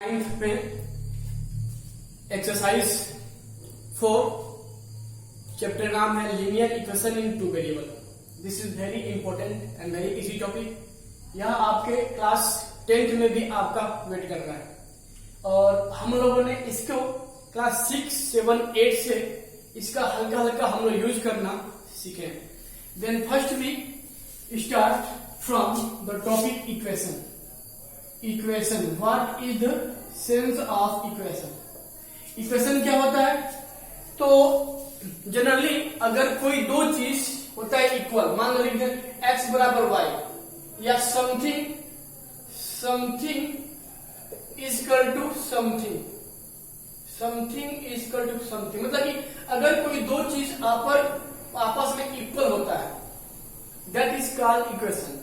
9th में exercise 4 chapter नाम है linear equation in two variable. This is very important and very easy topic. यह आपके class 10th में भी आपका वेट कर रहा है और हम लोगों ने इसको क्लास 6, 7, 8 से इसका हल्का हल्का हम लोग यूज करना सीखे। Then first we start from the topic equation. Equation, what is the sense of equation? Equation क्या होता है? तो जनरली अगर कोई दो चीज होता है इक्वल, मान लो लिख दें x बराबर y या something is equal to something is equal to something, मतलब कि अगर कोई दो चीज आपस में इक्वल होता है दैट इज कॉल्ड इक्वेशन।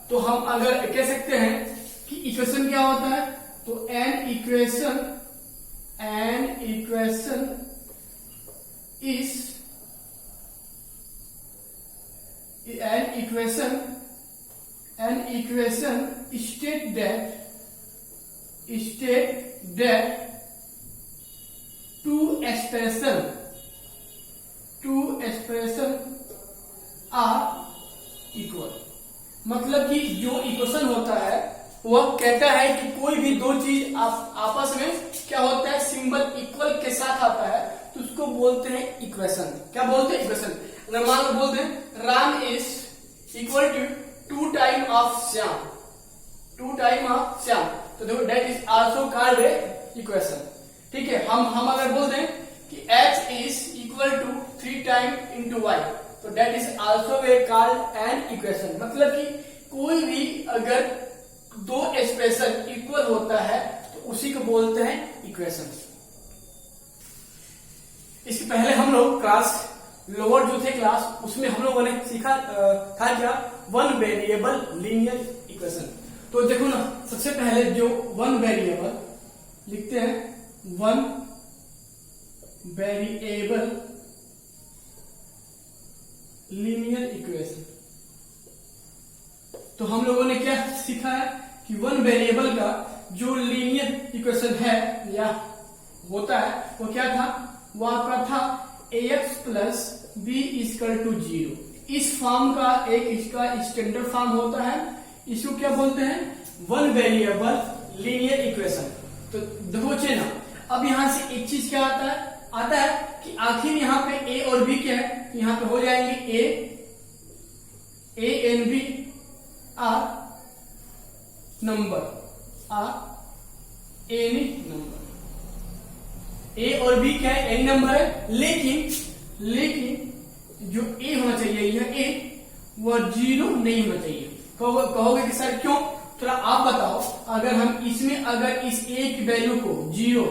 तो हम अगर कह सकते हैं कि इक्वेशन क्या होता है, तो an equation state that two expression are equal। मतलब कि जो इक्वेशन होता है वह कहता है कि कोई भी दो चीज आपस में क्या होता है, सिंबल इक्वल के साथ आता है तो उसको बोलते हैं इक्वेशन। क्या बोलते हैं? इक्वेशन। अगर मान लो बोलते हैं Ram is equal to 2 time of Shyam, तो देखो that is also called a equation. ठीक है, हम अगर बोलते हैं कि x is equal to 3 time into y, तो that is also a called an equation. मतलब कि कोई भी अगर दो एक्सप्रेशन इक्वल होता है तो उसी को बोलते हैं इक्वेशन। इसके पहले हम लोग क्लास लोअर जो थे क्लास, उसमें हम लोगों ने सीखा था क्या, वन वेरिएबल लीनियर इक्वेशन। तो देखो ना, सबसे पहले जो वन वेरिएबल लिखते हैं, वन वेरिएबल लीनियर इक्वेशन। तो हम लोगों ने क्या सीखा है कि वन वेरिएबल का जो लीनियर इक्वेशन है या होता है वो क्या था, वो आपका था ax plus B equal to 0। इस फॉर्म का एक इसका स्टैंडर्ड फॉर्म होता है, इसको क्या बोलते हैं, वन वेरिएबल लीनियर इक्वेशन। तो देखो बच्चे ना, अब यहां से एक चीज क्या आता है कि आखिर यहाँ पे a और b क्या है, यहाँ पे हो जाएंगे a and b are number, any number. A और बी क्या है, एनी नंबर है, लेकिन जो ए होना चाहिए यह ए वह 0 नहीं होना चाहिए। कहोगे कि सर क्यों, थोड़ा आप बताओ। अगर हम इसमें अगर इस ए की वैल्यू को 0,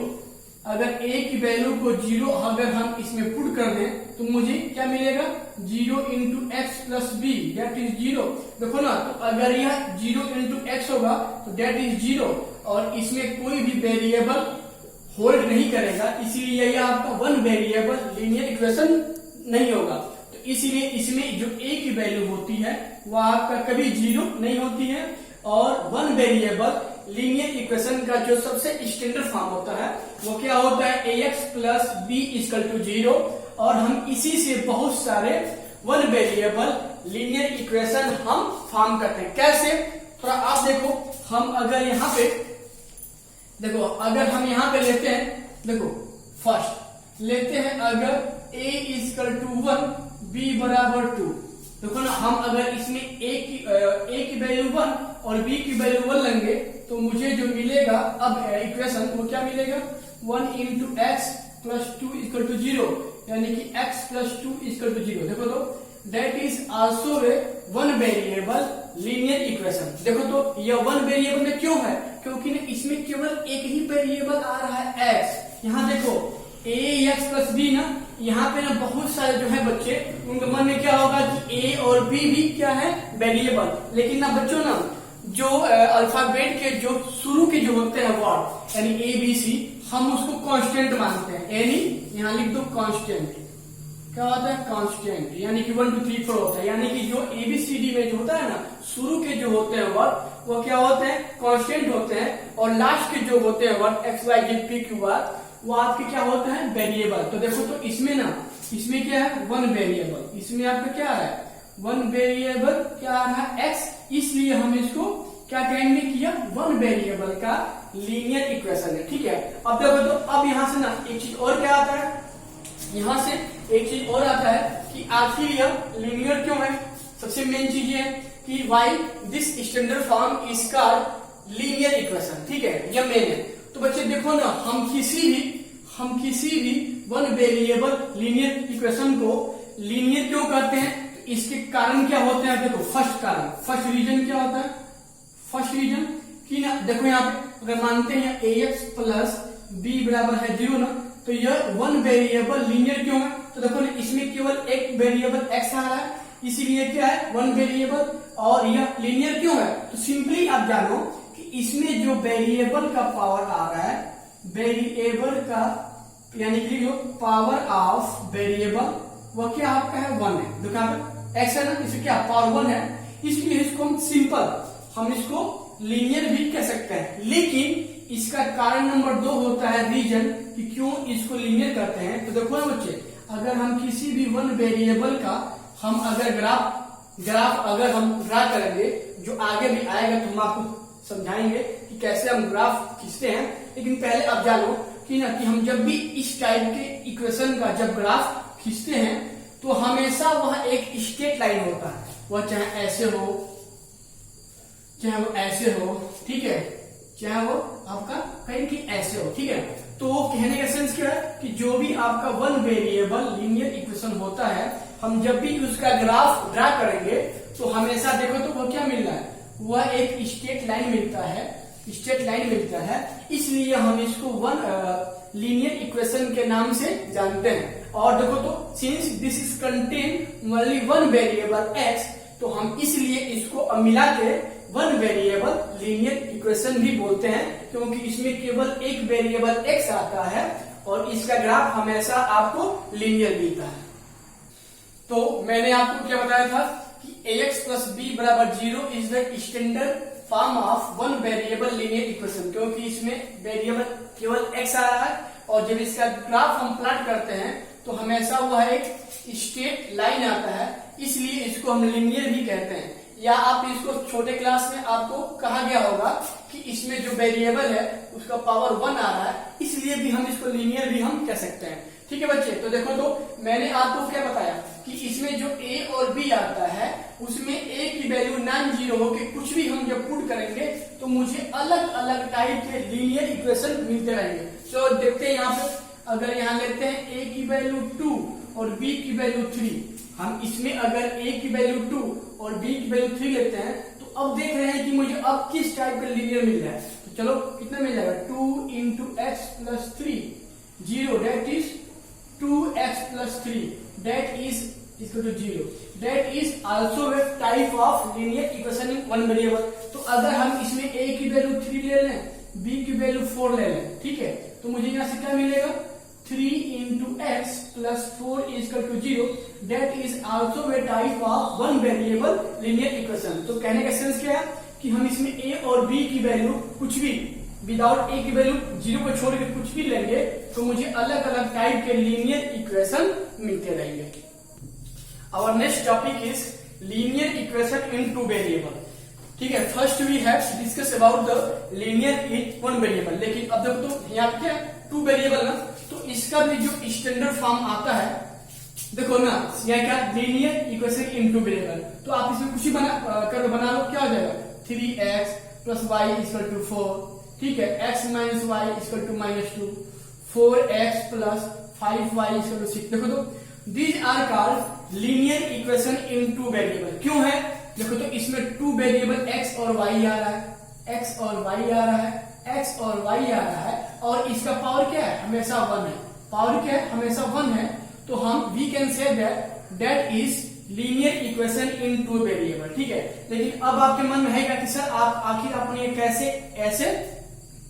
अगर a की वैल्यू को 0 अगर हम इसमें पुट कर दें तो मुझे क्या मिलेगा, 0 into x plus B that is 0। देखो ना, तो अगर यह 0 इंटू एक्स होगा तो दैट इज 0 और इसमें कोई भी वेरिएबल होल्ड नहीं करेगा, इसीलिए यह आपका वन वेरिएबल लीनियर इक्वेशन नहीं होगा। तो इसीलिए इसमें जो a की वैल्यू होती है वह आपका कभी 0 नहीं होती है। और वन वेरिएबल लीनियर इक्वेशन का जो सबसे स्टैंडर्ड फॉर्म होता है वो क्या होता है, ax plus B equal to 0। और हम इसी से बहुत सारे वन वेरिएबल लीनियर इक्वेशन हम फॉर्म करते हैं। कैसे, थोड़ा आप देखो। हम अगर यहाँ पे देखो, अगर हम यहाँ पे लेते हैं, देखो फर्स्ट लेते हैं अगर a इक्वल टू 1 b बराबर 2। देखो ना, हम अगर इसमें a की वैल्यू 1 और b की वैल्यू 1 लेंगे तो मुझे जो मिलेगा अब इक्वेशन वो क्या मिलेगा, 1 into x plus 2 equal to 0, यानी कि x प्लस 2 इक्वल टू 0। देखो तो that is also A one variable linear equation. देखो तो यह वन वेरिएबल में क्यों है, क्योंकि ना इसमें केवल एक ही वेरिएबल आ रहा है x। यहाँ देखो ax प्लस b ना, यहाँ पे ना बहुत सारे जो है बच्चे उनके मन में क्या होगा कि a और b भी क्या है, वेरिएबल। लेकिन ना बच्चों ना, जो अल्फाबेट के जो शुरू के जो होते हैं वर्ड यानी a b c, हम उसको कांस्टेंट मानते हैं। यानी यहाँ लिख दो कांस्टेंट, क्या होता है, कांस्टेंट, यानी कि 1 2 3 4 होता है, यानी कि जो ABCD में जो होता है ना, शुरू के जो होते हैं वर्ड वो क्या होते हैं, कांस्टेंट होते हैं, और लास्ट के जो होते हैं वर्ड XYZPQR वो आपके क्या होते हैं, वेरिएबल। तो देखो तो इसमें ना, इसमें क्या है, 1 वेरिएबल, इसमें आपका क्या है, 1 वेरिएबल क्या आ रहा है, x, इसलिए हम इसको क्या कहेंगे कि यह 1 वेरिएबल का लीनियर इक्वेशन है। ठीक है, अब देखो तो अब यहां से ना एक चीज और क्या आता है, यहां से एक चीज और आता है कि आखिर यह लीनियर क्यों है। सबसे मेन चीज ये है कि why this standard form is called linear equation. ठीक है, यह मेन है। तो बच्चे देखो ना, हम किसी भी 1 वेरिएबल लीनियर इक्वेशन को लीनियर क्यों करते हैं, तो इसके कारण क्या होते हैं, देखो फर्स्ट रीजन क्या होता है, फर्स्ट रीजन कि ना देखो यहाँ पे अगर मानते हैं ax प्लस b बराबर है 0 ना, तो यह 1 वेरिएबल लीनियर क्यों है, तो देखो ना इसमें केवल एक वेरिएबल x आ रहा है, इसीलिए क्या है 1 वेरिएबल, और यह लीनियर क्यों है, तो सिंपली आप जानो कि इसमें जो वेरिएबल का पावर आ रहा है, वेरिएबल का यानी कि जो पावर ऑफ वेरिएबल वह क्या आपका है 1 है, देखो यहाँ पे x है ना, इसमें क्या पावर 1 है, इसलिए इसको हम इसको लीनियर भी कह सकते हैं। लेकिन इसका कारण नंबर 2 होता है रीजन कि क्यों इसको लीनियर करते हैं। तो देखो ना बच्चे, अगर हम किसी भी 1 वेरिएबल का हम अगर ग्राफ अगर हम ड्रा करेंगे, जो आगे भी आएगा तो हम आपको समझाएंगे कि कैसे हम ग्राफ खींचते हैं, लेकिन पहले आप जानो कि ना कि हम जब भी इस टाइप के इक्वेशन का जब ग्राफ खींचते हैं तो हमेशा वह एक स्ट्रेट लाइन होता है, वह चाहे ऐसे हो चाहे वो ऐसे हो, ठीक है, चाहे वो आपका कहीं की ऐसे हो। ठीक है, तो कहने का सेंस क्या है कि जो भी आपका 1 वेरिएबल लीनियर इक्वेशन होता है, हम जब भी उसका ग्राफ ड्रा करेंगे तो हमेशा देखो तो वो क्या मिल रहा है, वह एक स्ट्रेट लाइन मिलता है, इसलिए हम इसको 1 लीनियर इक्वेशन के नाम से जानते हैं। और देखो तो since this is contain only 1 variable x, तो हम इसलिए इसको मिला के 1 वेरिएबल लीनियर इक्वेशन भी बोलते हैं, क्योंकि इसमें केवल एक वेरिएबल x आता है और इसका ग्राफ हमेशा आपको लीनियर मिलता है। तो मैंने आपको क्या बताया था कि ax प्लस b बराबर 0 is the standard form of 1 variable linear equation, क्योंकि इसमें वेरिएबल केवल x आ रहा है और जब इसका ग्राफ हम प्लॉट करते हैं तो हमेशा वह एक स्ट्रेट लाइन आता है, इसलिए इसको हम लीनियर भी कहते हैं। या आप इसको छोटे क्लास में आपको कहा गया होगा कि इसमें जो वेरिएबल है उसका पावर 1 आ रहा है, इसलिए भी हम इसको लीनियर भी हम कह सकते हैं। ठीक है बच्चे, तो देखो तो मैंने आपको क्या बताया कि इसमें जो a और b आता है उसमें a की वैल्यू नॉन जीरो होके कुछ भी हम जब पुट करेंगे तो मुझे अलग अलग टाइप के लीनियर इक्वेशन मिलते रहेंगे। तो देखते हैं यहाँ पे, अगर यहाँ लेते हैं a की वैल्यू 2 और b की वैल्यू 3, हम इसमें अगर a की वैल्यू 2 और b की वैल्यू 3 लेते हैं तो अब देख रहे हैं कि मुझे अब किस टाइप का लीनियर मिल रहा है। तो चलो कितना मिल जाएगा, 2 into x plus 3 0, that is 2x plus 3 that is equal to 0, that is also a type of linear equation in 1 variable. तो अगर हम इसमें a की वैल्यू 3 ले लें, b की वैल्यू 4 ले लें, ठीक है, तो मुझे यहाँ से क्या मिलेगा, 3 into x plus 4 is equal to 0, that is also a type of 1 variable linear equation. तो कहने का सेंस क्या है कि हम इसमें a और b की वैल्यू कुछ भी विदाउट a की वैल्यू 0 को छोड़ के कुछ भी लेंगे तो मुझे अलग अलग टाइप के लीनियर इक्वेशन मिलते रहेंगे। Our next topic is linear equation in 2 variable. ठीक है, first we have discuss about the linear in 1 variable. लेकिन अब देखो तो यहाँ क्या 2 वेरिएबल ना, तो इसका भी जो स्टैंडर्ड फॉर्म आता है, देखो ना यहाँ क्या लीनियर इक्वेशन इन 2 वेरिएबल, तो आप इसमें कुछ ही बना लो, क्या हो जाएगा 3x plus y equal to 4, ठीक है, x minus Y equal to -2, 4x plus 5y equal to 6। देखो तो these are called linear equation in 2 variable. क्यों है, देखो तो इसमें 2 वेरिएबल x और y आ रहा है, x और y आ रहा है, x और y आ रहा है, और इसका पावर क्या है, हमेशा 1 है, पावर क्या है, हमेशा 1 है। तो हम we can say that is linear equation in 2 variable. ठीक है, लेकिन अब आपके मन में है कि सर आप आखिर आपने कैसे ऐसे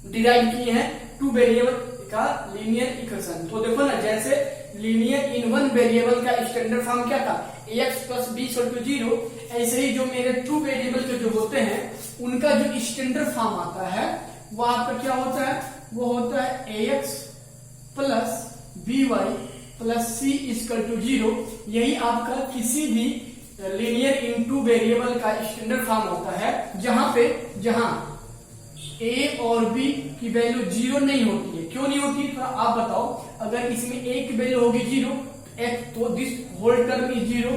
डिराइव किए हैं 2 वेरिएबल का लीनियर इक्वेशन। तो देखो ना, जैसे लीनियर इन वन वेरिएबल का स्टैंडर्ड फॉर्म क्या था, ax plus B equal to 0। ऐसे ही जो मेरे टू वेरिएबल के जो होते हैं उनका जो स्टैंडर्ड फॉर्म आता है वो आपका क्या होता है, वो होता है ax plus by plus C equal to 0। यही आपका किसी भी लीनियर इन टू वेरिएबल का स्टैंडर्ड फॉर्म होता है, जहां a और b की वैल्यू 0 नहीं होती है। क्यों नहीं होती है, थोड़ा आप बताओ। अगर इसमें a की वैल्यू होगी 0 तो this whole term is 0,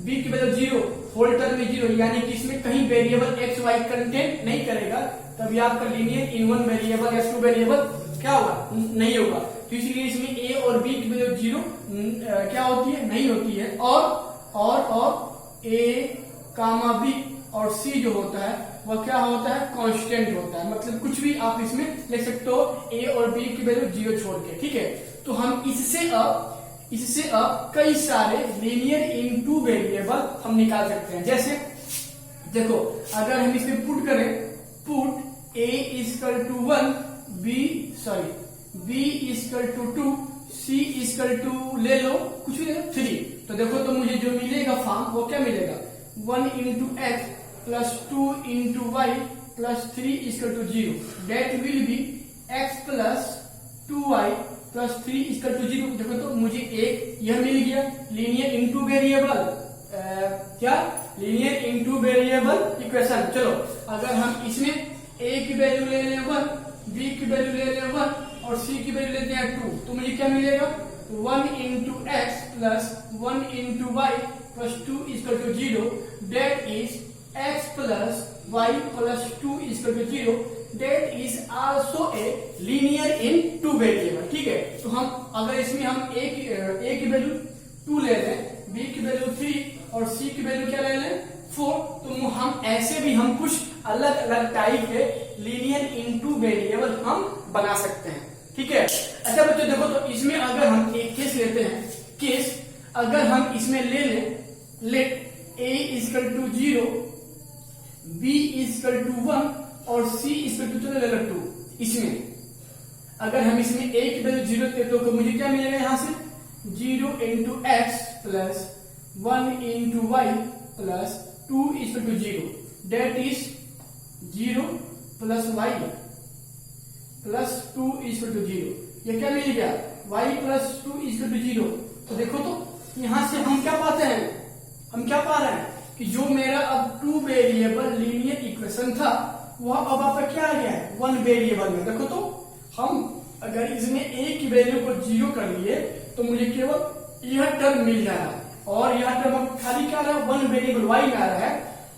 b की वैल्यू 0 होल टर्म इज 0, यानी कि इसमें कहीं वेरिएबल x y कंटेंट नहीं करेगा, तभी आपका लीनियर इन वन वेरिएबल या टू वेरिएबल क्या होगा, नहीं होगा। तो इसलिए इसमें a और b की वैल्यू 0 क्या होती है, नहीं होती है। और a कामा b और c जो होता है वह क्या होता है, कांस्टेंट होता है। मतलब कुछ भी आप इसमें लिख सकते हो a और b की वैल्यू 0 छोड़ के, ठीक है। तो हम इससे अब कई सारे लीनियर इन टू वेरिएबल हम निकाल सकते हैं। जैसे देखो, अगर हम इसमें पुट करें, put a equal to 1, b equal to 2, c equal to ले लो कुछ भी 3, तो देखो तो मुझे जो मिलेगा फॉर्म वो क्या मिलेगा, 1 into x plus 2 into Y plus 3 equal to 0। That will be x plus 2y plus 3 equal to 0। देखो तो मुझे एक यह मिल गया लीनियर इनटू वेरिएबल, क्या लीनियर इनटू वेरिएबल इक्वेशन। चलो अगर हम इसमें a की वैल्यू ले लें 1, b की वैल्यू ले लें 1 और c की वैल्यू लेते हैं 2, तो मुझे क्या मिलेगा, 1 into x plus 1 into Y plus 2 equal to 0। That is x plus y plus 2 equal to 0। That is also a linear in two variable, ठीक है। तो हम अगर इसमें हम a की वैल्यू 2 ले लें, b की वैल्यू 3 और c की वैल्यू क्या ले लें 4, तो हम ऐसे भी हम कुछ अलग अलग टाइप के लीनियर इन टू वेरिएबल हम बना सकते हैं, ठीक है। अच्छा बच्चों देखो, तो इसमें अगर हम एक केस लेते हैं, केस अगर हम इसमें ले लें, let a equal to 0, b equal to 1 और c इक्वल टू चलो ले लो 2। इसमें अगर हम इसमें a की वैल्यू 0 थे तो मुझे क्या मिलेगा, यहां से 0 into x plus 1 into Y plus 2 equal to 0। That is 0 plus Y plus 2 equal to 0। ये क्या मिल गया, y प्लस 2 इक्वल टू 0। तो देखो तो यहां से हम क्या पाते हैं, हम क्या पा रहे हैं कि जो मेरा अब टू वेरिएबल लीनियर इक्वेशन था वह अब आपका क्या आ गया है, वन वेरिएबल में। देखो तो हम अगर इसमें a की वैल्यू को 0 कर लिए तो मुझे केवल यह टर्म मिल जाएगा, और यह टर्म खाली क्या रहा, वन वेरिएबल y में आ रहा है।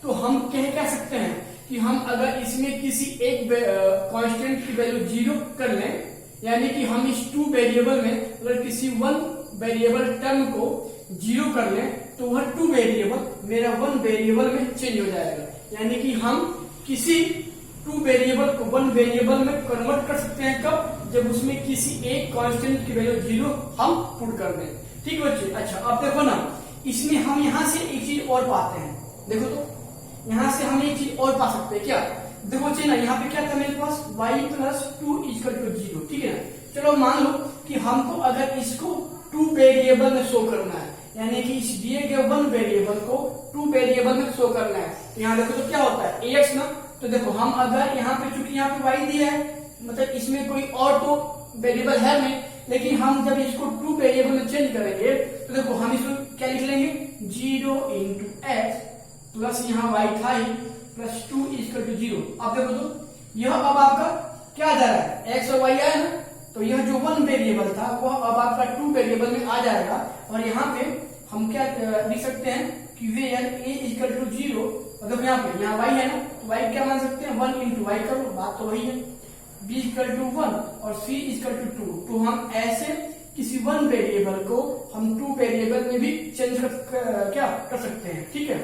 तो हम कह सकते हैं कि हम अगर इसमें किसी एक कांस्टेंट की वैल्यू 0 कर लें, यानी कि हम इस टू वेरिएबल में अगर किसी वन वेरिएबल टर्म को 0 कर लें तो वह टू वेरिएबल मेरा वन वेरिएबल में चेंज हो जाएगा। यानी कि हम किसी टू वेरिएबल को वन वेरिएबल में कन्वर्ट कर सकते हैं, कब, जब उसमें किसी एक कांस्टेंट की वैल्यू 0 हम पुट कर दें, ठीक बच्चे। अच्छा अब देखो ना, इसमें हम यहां से एक चीज और पाते हैं। देखो तो यहां से हम एक चीज और पा सकते हैं, क्या, देखो बच्चे ना, यहाँ पे क्या था मेरे पास, y प्लस 2 इक्वल टू 0, ठीक है ना। चलो मान लो कि हमको अगर इसको टू वेरिएबल में शो करना है, यानी कि इस दिए गए वन वेरिएबल को टू वेरिएबल में शो करना है, तो यहाँ देखो तो क्या होता है ax ना। तो देखो हम अगर यहाँ पे, चूंकि यहाँ पे y दिया है, मतलब इसमें कोई और तो वेरिएबल है नहीं, लेकिन हम जब इसको टू वेरिएबल में चेंज करेंगे तो देखो हम इसको क्या लिख लेंगे, 0 इंटू एक्स प्लस यहाँ y था ही प्लस 2 इक्वल टू 0। अब देखो तो यह अब आपका क्या जा रहा है, x और y आया ना, तो यह जो वन वेरिएबल था वह अब आपका टू वेरिएबल में आ जाएगा। और यहाँ पे हम क्या लिख सकते हैं कि वेयर a इक्वल टू 0, मतलब यहाँ पे यहाँ y है ना, तो y क्या मान सकते हैं, 1 इंटू वाई करो, बात तो वही है, b इक्वल टू 1 और c इक्वल टू 2। तो हम ऐसे किसी वन वेरिएबल को हम टू वेरिएबल में भी चेंज क्या कर सकते हैं, ठीक है।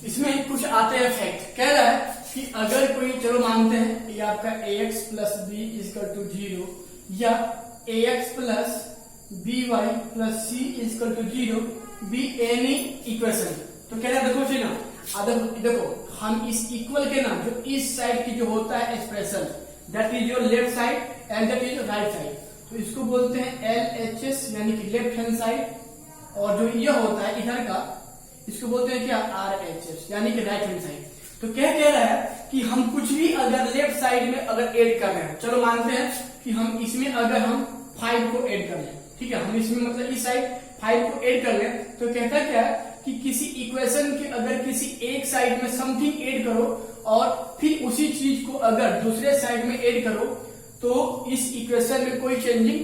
इसमें कुछ आते हैं फैक्ट, कह रहा है कि अगर कोई, चलो मानते हैं ये आपका ax plus B equal to 0 या ax plus B Y plus C equal to 0 be any equation. तो कह रहा है देखो ना, देखो हम इस इक्वल के ना जो इस साइड की जो होता है expression, that is your left side and that is right side, तो इसको बोलते हैं LHS यानी कि लेफ्ट हैंड साइड, और जो यह होता है इधर का इसको बोलते हैं क्या RHS यानी कि राइट हैंड साइड। तो क्या कह रहा है कि हम कुछ भी अगर लेफ्ट साइड में अगर ऐड कर रहे हैं, चलो मानते हैं कि हम इसमें अगर हम 5 को ऐड कर लें, ठीक है, हम इसमें मतलब इस साइड 5 को ऐड कर लें, तो कहता क्या है कि किसी इक्वेशन के अगर किसी एक साइड में समथिंग ऐड करो और फिर उसी चीज को अगर दूसरे साइड में ऐड करो तो इस इक्वेशन में कोई चेंजिंग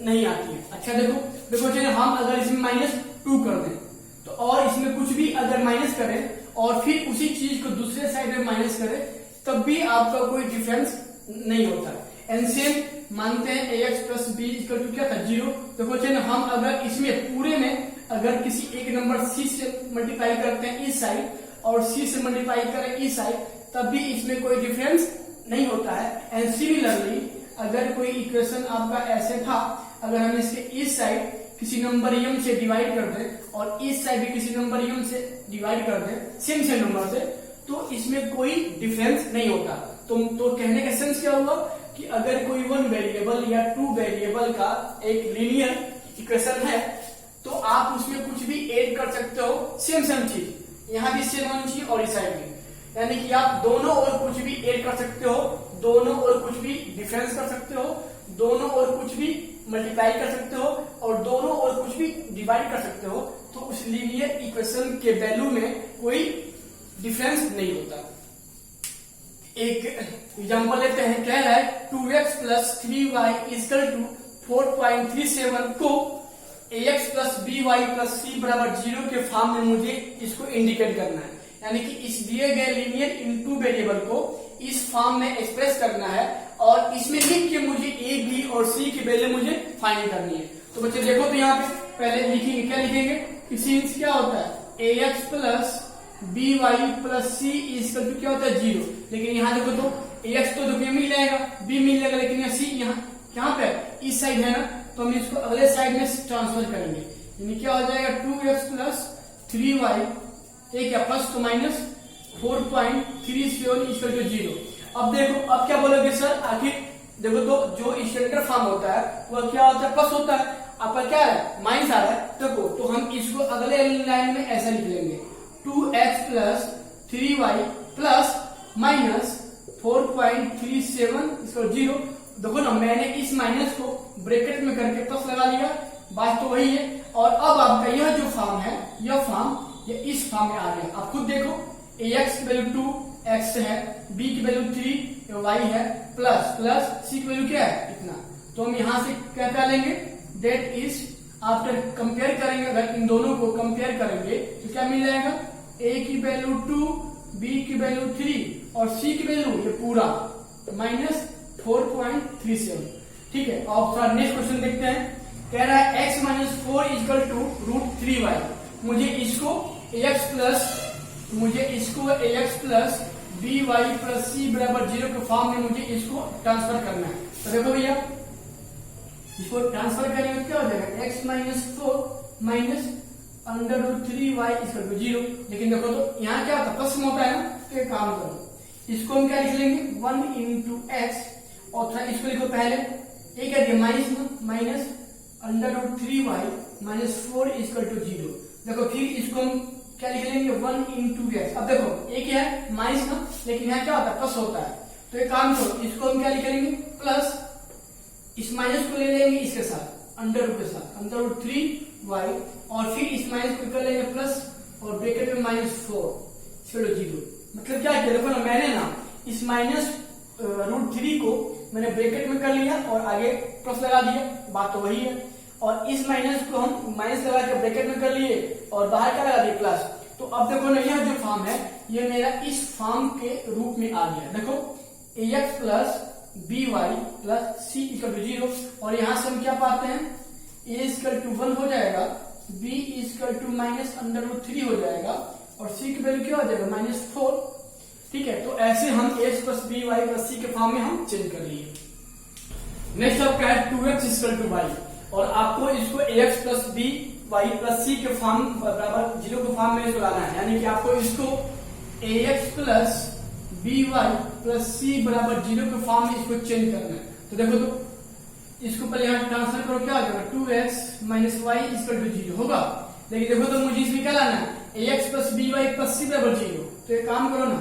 नहीं आती है। अच्छा देखो चलिए हम अगर इसमें -2 कर दें तो और इसमें कुछ भी अगर माइनस करें और फिर उसी चीज को दूसरे साइड में माइनस करें तब भी आपका कोई डिफरेंस नहीं होता। एंड सेम मानते हैं ax plus B equal to क्या था 0। देखो चलिए हम अगर इसमें पूरे में अगर किसी एक नंबर c से मल्टीप्लाई करते हैं इस साइड और c से मल्टीप्लाई करें इस साइड तब भी इसमें कोई डिफरेंस नहीं होता है। एंड सिमिलरली अगर कोई इक्वेशन आपका ऐसे था, अगर हम इसके इस साइड किसी नंबर m से डिवाइड कर दें और इस साइड भी किसी नंबर m से डिवाइड कर दें सेम नंबर से, तो इसमें कोई डिफरेंस नहीं होता। तो कहने का सेंस क्या हुआ कि अगर कोई 1 वेरिएबल या 2 वेरिएबल का एक लीनियर इक्वेशन है तो आप उसमें कुछ भी ऐड कर सकते हो, सेम चीज, यहाँ भी सेम होनी चाहिए और इस साइड भी, यानी कि आप दोनों और कुछ भी ऐड कर सकते हो, दोनों और कुछ भी डिफरेंस कर सकते हो, दोनों और कुछ भी मल्टीप्लाई कर सकते हो और दोनों और कुछ भी डिवाइड कर सकते हो, तो उस लीनियर इक्वेशन के वैल्यू में कोई डिफरेंस नहीं होता। एक एग्जांपल लेते हैं, कह रहा है 2x plus 3y equal to 4.37 को ax plus by plus c बराबर 0 के फॉर्म में मुझे इसको इंडिकेट करना है, यानी कि इस दिए गए लीनियर इन टू वेरिएबल को इस फॉर्म में एक्सप्रेस करना है और इसमें लिख के मुझे a b और c की वैल्यू मुझे फाइंड करनी है। तो बच्चे देखो तो यहाँ पे पहले लिखेंगे, क्या लिखेंगे कि सीन्स क्या होता है ax plus by plus c equal to क्या होता है 0, लेकिन यहाँ देखो तो ax तो देखो मिल जाएगा, b मिल जाएगा, लेकिन यहाँ c यहाँ पे इस साइड है ना, तो हम इसको अगले साइड में ट्रांसफर करेंगे, यानी क्या हो जाएगा 2x प्लस 3y एक या प्लस तो माइनस 4.37 इक्वल टू 0। अब देखो अब क्या बोलोगे सर, आखिर देखो तो जो स्टैंडर्ड फॉर्म होता है वह क्या होता है प्लस होता है, आपका क्या है माइनस आ रहा है, देखो तो हम इसको अगले लाइन में ऐसा लिख लेंगे 2x plus 3y plus minus 4.37 इसको 0। देखो ना मैंने इस माइनस को ब्रैकेट में करके प्लस लगा लिया, बात तो वही है। और अब आपका यह जो फॉर्म है यह फॉर्म ये इस फॉर्म में आ गया। आप खुद देखो ax की वैल्यू 2x है, b की वैल्यू 3 y है, प्लस प्लस c की वैल्यू क्या है इतना, तो हम यहां से क्या कर लेंगे दैट इज आफ्टर कंपेयर करेंगे, अगर इन दोनों को कंपेयर करेंगे तो क्या मिल जाएगा a की वैल्यू 2 b की वैल्यू 3 और c की वैल्यू ये पूरा माइनस 4.37। ठीक है, अब थोड़ा नेक्स्ट क्वेश्चन देखते हैं। कह रहा है x minus 4 equal to √3y, मुझे इसको ax plus by plus c बराबर 0 के फॉर्म में मुझे इसको ट्रांसफर करना है। तो देखो भैया इसको ट्रांसफर करेंगे क्या हो जाएगा x minus 4 minus √3y equal to 0। लेकिन देखो तो यहाँ क्या होता है प्लस में होता है ना, तो एक काम करो इसको हम क्या लिख लेंगे 1 इंटू एक्स और थोड़ा इसको लिखो पहले एक है minus √3y minus 4 equal to 0। देखो फिर इसको हम क्या लिख लेंगे 1 इंटू एक्स। अब देखो एक है माइनस ना, लेकिन यहाँ क्या होता है प्लस होता है, तो एक काम करो इसको हम क्या लिख लेंगे प्लस, इस माइनस को ले लेंगे इसके साथ अंडर रूट के साथ √3y और फिर इस माइनस को कर लेंगे प्लस और ब्रैकेट में -4 चलो 0। मतलब क्या किया देखो ना मैंने ना इस माइनस √3 को मैंने ब्रैकेट में कर लिया और आगे प्लस लगा दिया, बात तो वही है। और इस माइनस को हम माइनस लगा के ब्रैकेट में कर लिए और बाहर क्या लगा दिया प्लस। तो अब देखो ना यह जो फॉर्म है ये मेरा इस फॉर्म के रूप में आ गया। देखो ax plus by plus c equal to 0 और यहां से हम क्या पाते हैं a इक्वल टू 1 हो जाएगा, b इक्वल टू माइनस √3 हो जाएगा और c की वैल्यू क्या हो जाएगा -4। ठीक है, तो ऐसे हम ax plus by plus c के फॉर्म में हम चेंज कर लिए। नेक्स्ट आपका है 2x इक्वल टू y और आपको इसको ax plus by plus c के फॉर्म बराबर 0 के फॉर्म में इसको लाना है, यानी कि आपको इसको ax plus by plus c बराबर 0 के फॉर्म में इसको चेंज करना है। तो देखो तो इसको पहले यहाँ ट्रांसफर करो, क्या हो जाएगा 2x minus Y equal to 0 होगा। लेकिन देखो तो मुझे इसमें क्या लाना है, ax plus B Y plus C बराबर 0। तो एक काम करो ना,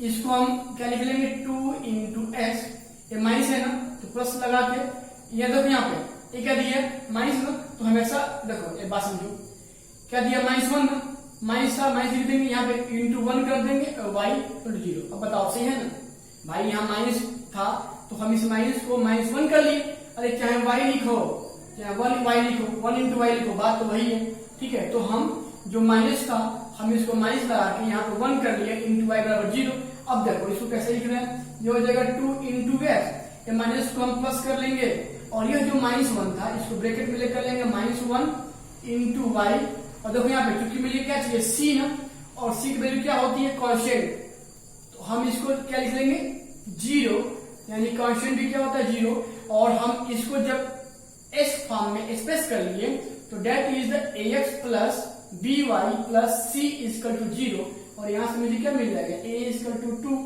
इसको हम क्या लिख लेंगे 2 इंटू एक्स, ये माइनस है ना तो प्लस लगा के, ये देखो यहाँ पे ये क्या दिया माइनस ना, तो हमेशा देखो एक बात समझो, क्या दिया -1 ना, माइनस था माइनस लिख देंगे, यहाँ पे इंटू 1 कर देंगे और वाई इक्वल टू 0। अब बताओ सही है ना भाई, यहाँ माइनस था तो हम इस माइनस को -1 कर लिए, अरे चाहे वाई लिखो चाहे 1 वाई लिखो, 1 इंटू वाई लिखो, बात तो वही है, ठीक है। तो हम जो माइनस था हम इसको माइनस लगा के यहाँ पे 1 कर लिए, इंटू वाई बराबर 0। अब देखो इसको कैसे लिख रहे हैं, ये हो जाएगा 2 इंटू एक्स, ये माइनस को हम प्लस कर लेंगे और यह जो -1 था इसको ब्रैकेट में लेकर लेंगे -1 इंटू वाई। और देखो यहाँ पे क्योंकि मुझे क्या चाहिए सी ना, और सी की वैल्यू क्या होती है कांस्टेंट, तो हम इसको क्या लिख लेंगे 0, यानी कांस्टेंट भी क्या होता है 0। और हम इसको जब एस फॉर्म में एक्सप्रेस कर लिए तो that is the ax plus B Y plus C equal to 0। और यहां से मुझे क्या मिल जाएगा a equal to 2,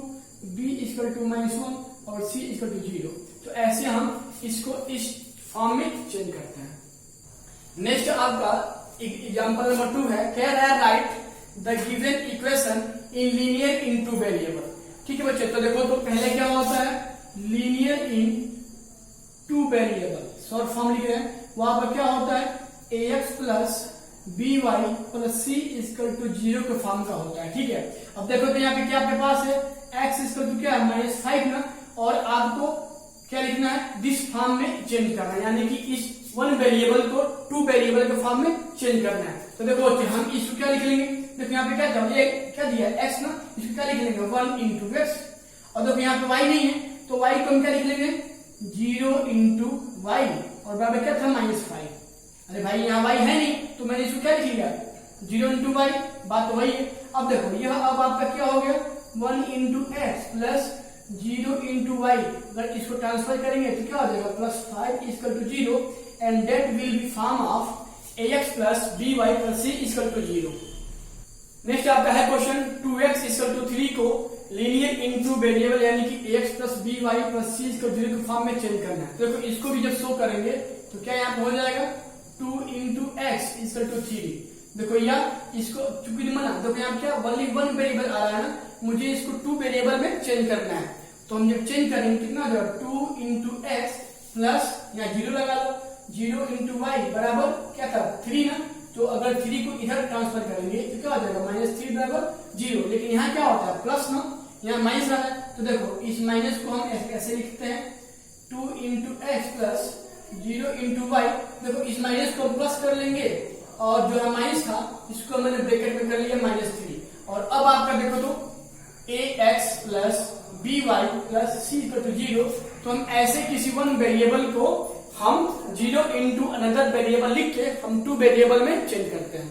b equal to -1 और c इक्वल टू 0। तो ऐसे हम इसको इस फॉर्म में चेंज करते हैं। नेक्स्ट आपका एग्जांपल नंबर 2 है, कह रहा है right the given equation in linear in two variable. ठीक है बच्चे, तो देखो तो पहले क्या होता है linear in two variable, short form लिख रहे हैं, वहां पर क्या होता है ax plus B Y plus C equal to 0 के फॉर्म का होता है। ठीक है, अब देखो तो यहाँ पे क्या आपके पास है x इक्वल टू क्या है -5 ना, और आपको क्या लिखना है दिस फॉर्म में चेंज करना है, यानी कि इस 1 वेरिएबल को 2 वेरिएबल के फॉर्म में चेंज करना है। तो देखो हम इसको क्या लिख लेंगे, देखो यहाँ पे क्या दिया x ना, इसको क्या लिख लेंगे 1 इंटू एक्स। और देखो यहाँ पे y नहीं है तो y को हम क्या लिख लेंगे 0 इंटू वाई, और बराबर क्या था -5। अरे भाई यहाँ y है नहीं तो मैंने इसको क्या लिख लिया 0 इंटू वाई, बात तो वही है। अब देखो यह अब आपका क्या हो गया 1 into x plus 0 into y, अगर इसको ट्रांसफर करेंगे तो क्या हो जाएगा +5 equal to 0 and that will be form of ax plus B Y plus C equal to 0। Next आपका है क्वेश्चन 2x इक्वल टू 3 को लीनियर इनटू वेरिएबल यानी कि ax plus B Y plus C equal to 0 के form में change करना है। तो देखो इसको भी जब शो करेंगे तो क्या यहाँ पे हो जाएगा 2 इंटू एक्स इक्वल टू 3। देखो या इसको चूंकि मना, देखो यहाँ क्या ओनली 1 वेरिएबल आ रहा है ना, मुझे इसको 2 वेरिएबल में चेंज करना है। तो हम जब चेंज करेंगे कितना हो जाएगा 2 इंटू एक्स प्लस यहाँ 0 लगा लो, 0 इंटू वाई बराबर क्या था 3 ना, तो अगर 3 को इधर ट्रांसफर करेंगे तो क्या हो जाएगा -3 बराबर 0। लेकिन यहाँ क्या होता है प्लस ना, यहाँ माइनस आ रहा है, तो देखो इस माइनस को हम ऐसे लिखते हैं 2 into x plus 0 into y. देखो इस माइनस को प्लस कर लेंगे और जो है माइनस था इसको मैंने ब्रैकेट में कर लिया -3। और अब आपका देखो तो ax plus B Y plus C equal to 0। तो हम ऐसे किसी 1 वेरिएबल को हम 0 इंटू अनदर वेरिएबल लिख के हम 2 वेरिएबल में चेंज करते हैं।